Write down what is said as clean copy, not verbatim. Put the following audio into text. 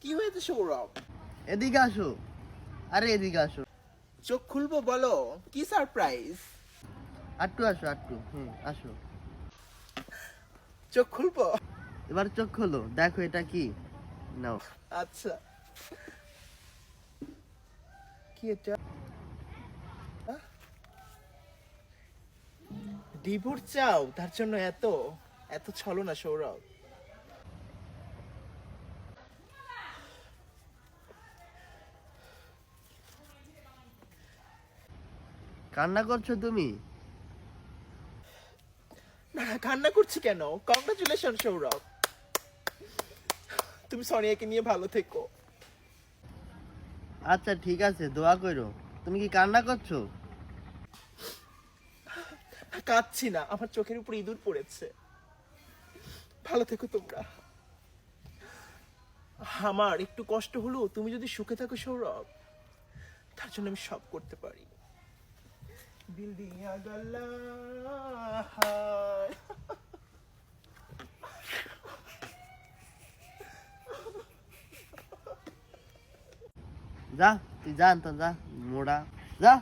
কি হয়েছে সৌরভ? এদিকে আসো। আরে এদিকে আসো। চোখ খুলবো বলো, কি সারপ্রাইজ? আটটু আসো, আটটু। আসো। চোখ খুলবো? এবার চোখ খোলো, দেখো এটা কি। নাও। আচ্ছা, কি এটা? ডিভোর্স চাও? তার জন্য এত এত ছলনা সৌরভ? কান্না করছো তুমি? না না, কান্না করছি কেন? কংগ্রাচুলেশন সৌরভ, তুমি সোনিয়াকে নিয়ে ভালো থেকো। আচ্ছা ঠিক আছে, দোয়া করো। তুমি কি কান্না করছো? কাঁদছি না, আমার চোখের উপর ইঁদুর পড়েছে। ভালো থেকো তোমরা। আমার একটু কষ্ট হলো, তুমি যদি সুখে থাকো সৌরভ, তার জন্য আমি সব করতে পারি। দিল দিয়া গল্লা হায়। যা, তুই যা তো, যা মোড়া, যা।